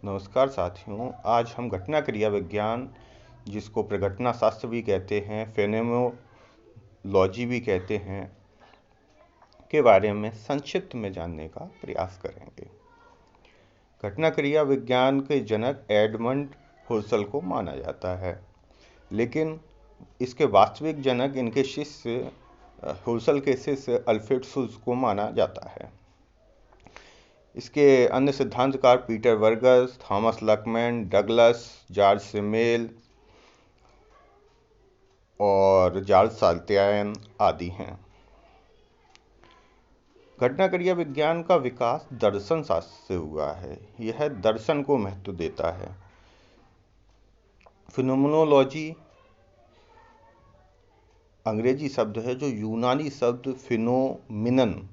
नमस्कार साथियों, आज हम घटना क्रिया विज्ञान, जिसको प्रघटना शास्त्र भी कहते हैं, फेनोमेनोलॉजी भी कहते हैं, के बारे में संक्षिप्त में जानने का प्रयास करेंगे। घटना क्रिया विज्ञान के जनक एडमंड हुसर्ल को माना जाता है, लेकिन इसके वास्तविक जनक इनके शिष्य हुसर्ल के शिष्य अल्फ्रेड शुल्ज को माना जाता है। इसके अन्य सिद्धांतकार पीटर वर्गस, Thomas Luckmann, Douglas, George Simmel और जॉर्ज साल्त्यायन आदि हैं। घटना क्रिया विज्ञान का विकास दर्शन शास्त्र से हुआ है। यह दर्शन को महत्व देता है। फिनोमेनोलॉजी अंग्रेजी शब्द है जो यूनानी शब्द फिनोमिनन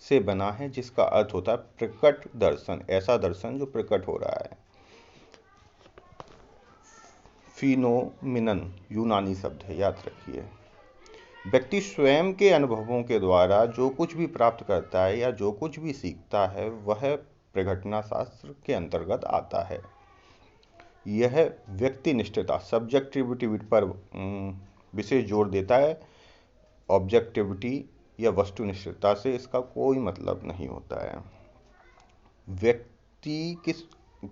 से बना है, जिसका अर्थ होता है प्रकट दर्शन, ऐसा दर्शन जो प्रकट हो रहा है। फिनोमिनन यूनानी शब्द है, याद रखिए। व्यक्ति स्वयं के अनुभवों के द्वारा जो कुछ भी प्राप्त करता है या जो कुछ भी सीखता है वह प्रघटना शास्त्र के अंतर्गत आता है। यह व्यक्तिनिष्ठता, सब्जेक्टिविटी पर विशेष जोर देता है। ऑब्जेक्टिविटी या वस्तुनिष्ठता से इसका कोई मतलब नहीं होता है। व्यक्ति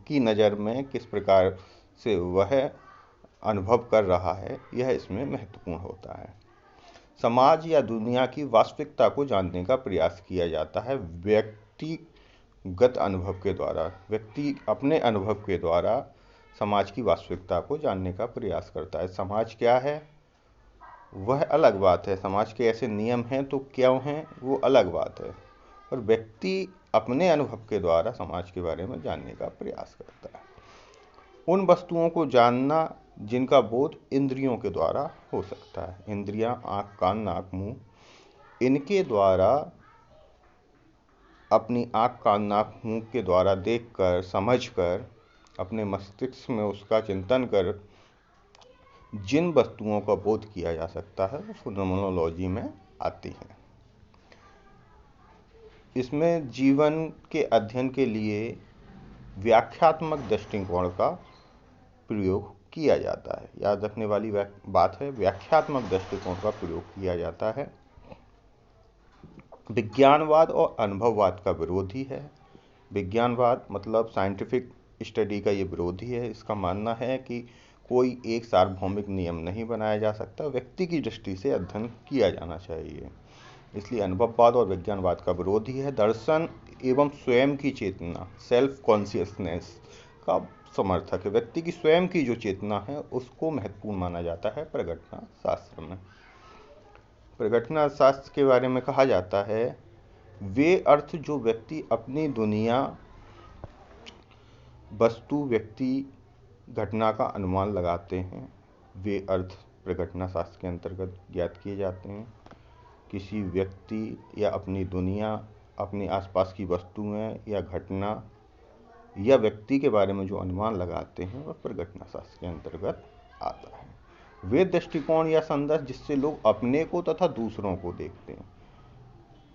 की नज़र में किस प्रकार से वह अनुभव कर रहा है, यह इसमें महत्वपूर्ण होता है। समाज या दुनिया की वास्तविकता को जानने का प्रयास किया जाता है व्यक्तिगत अनुभव के द्वारा। व्यक्ति अपने अनुभव के द्वारा समाज की वास्तविकता को जानने का प्रयास करता है। समाज क्या है वह अलग बात है, समाज के ऐसे नियम हैं तो क्यों हैं वो अलग बात है, और व्यक्ति अपने अनुभव के द्वारा समाज के बारे में जानने का प्रयास करता है। उन वस्तुओं को जानना जिनका बोध इंद्रियों के द्वारा हो सकता है। इंद्रियां, आँख, कान, नाक, मुंह, इनके द्वारा अपनी आँख, कान, नाक, मुंह के द्वारा देखकर, समझकर, अपने मस्तिष्क में उसका चिंतन कर जिन वस्तुओं का बोध किया जा सकता है वो फिनोमेनोलॉजी में आती हैं। इसमें जीवन के अध्ययन के लिए व्याख्यात्मक दृष्टिकोण का प्रयोग किया जाता है। याद रखने वाली बात है, व्याख्यात्मक दृष्टिकोण का प्रयोग किया जाता है। विज्ञानवाद और अनुभववाद का विरोधी है। विज्ञानवाद मतलब साइंटिफिक स्टडी का ये विरोधी है। इसका मानना है कि कोई एक सार्वभौमिक नियम नहीं बनाया जा सकता, व्यक्ति की दृष्टि से अध्ययन किया जाना चाहिए। इसलिए अनुभववाद और विज्ञानवाद का विरोधी है। दर्शन एवं स्वयं की चेतना, सेल्फ कॉन्शियसनेस का समर्थक है। व्यक्ति की स्वयं की जो चेतना है उसको महत्वपूर्ण माना जाता है प्रघटना शास्त्र में। प्रघटना शास्त्र के बारे में कहा जाता है, वे अर्थ जो व्यक्ति अपनी दुनिया, वस्तु, व्यक्ति, घटना का अनुमान लगाते हैं, वे अर्थ प्रघटना शास्त्र के अंतर्गत ज्ञात किए जाते हैं। किसी व्यक्ति या अपनी दुनिया, अपने आसपास की वस्तुएं या घटना या व्यक्ति के बारे में जो अनुमान लगाते हैं वह प्रघटना शास्त्र के अंतर्गत आता है। वे दृष्टिकोण या संदर्भ जिससे लोग अपने को तथा दूसरों को देखते हैं।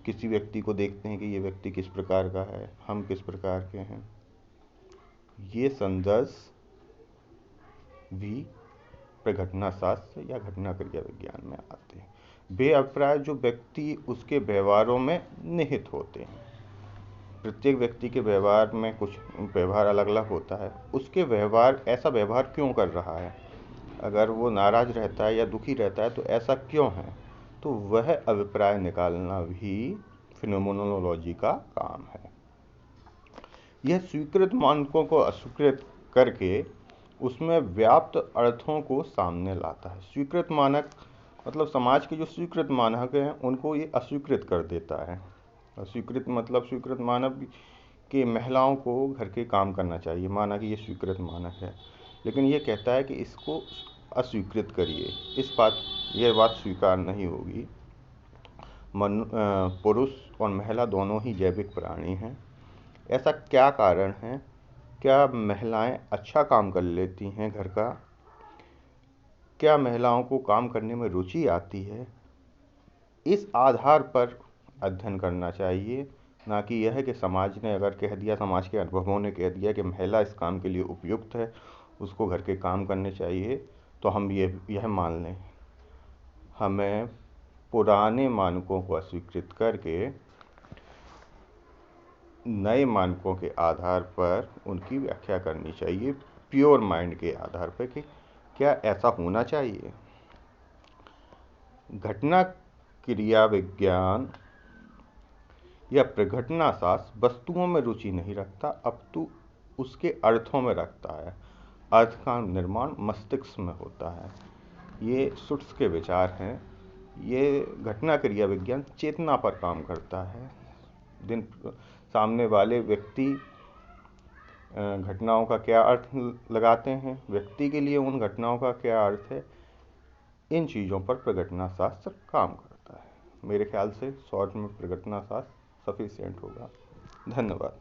किसी व्यक्ति को देखते हैं कि ये व्यक्ति किस प्रकार का है, हम किस प्रकार के हैं, ये संदर्भ भी प्रघटना शास्त्र या घटना क्रिया विज्ञान में आते हैं। वे अभिप्राय जो व्यक्ति उसके व्यवहारों में निहित होते हैं। प्रत्येक व्यक्ति के व्यवहार में कुछ व्यवहार अलग अलग होता है। उसके व्यवहार, ऐसा व्यवहार क्यों कर रहा है, अगर वो नाराज रहता है या दुखी रहता है तो ऐसा क्यों है, तो वह अभिप्राय निकालना भी फिनोमेनोलॉजी का काम है। यह स्वीकृत मानकों को अस्वीकृत करके उसमें व्याप्त अर्थों को सामने लाता है। स्वीकृत मानक मतलब समाज के जो स्वीकृत मानक हैं उनको ये अस्वीकृत कर देता है। अस्वीकृत मतलब स्वीकृत मानक कि महिलाओं को घर के काम करना चाहिए, माना कि ये स्वीकृत मानक है, लेकिन ये कहता है कि इसको अस्वीकृत करिए, यह बात स्वीकार नहीं होगी। पुरुष और महिला दोनों ही जैविक प्राणी हैं। ऐसा क्या कारण है? क्या महिलाएं अच्छा काम कर लेती हैं घर का? क्या महिलाओं को काम करने में रुचि आती है? इस आधार पर अध्ययन करना चाहिए, ना कि यह है कि समाज ने अगर कह दिया, समाज के अनुभवों ने कह दिया कि महिला इस काम के लिए उपयुक्त है, उसको घर के काम करने चाहिए, तो हम यह मान लें। हमें पुराने मानकों को अस्वीकृत करके नए मानकों के आधार पर उनकी व्याख्या करनी चाहिए, प्योर माइंड के आधार पर कि क्या ऐसा होना चाहिए। घटना क्रिया विज्ञान या प्रघटना शास्त्र वस्तुओं में रुचि नहीं रखता, अपितु उसके अर्थों में रखता है। अर्थ का निर्माण मस्तिष्क में होता है। ये सुट्स के विचार हैं। ये घटना क्रिया विज्ञान चेतना पर काम करता है। सामने वाले व्यक्ति घटनाओं का क्या अर्थ लगाते हैं, व्यक्ति के लिए उन घटनाओं का क्या अर्थ है, इन चीज़ों पर प्रघटना शास्त्र काम करता है। मेरे ख्याल से शॉर्ट में प्रघटना शास्त्र सफिशिएंट होगा। धन्यवाद।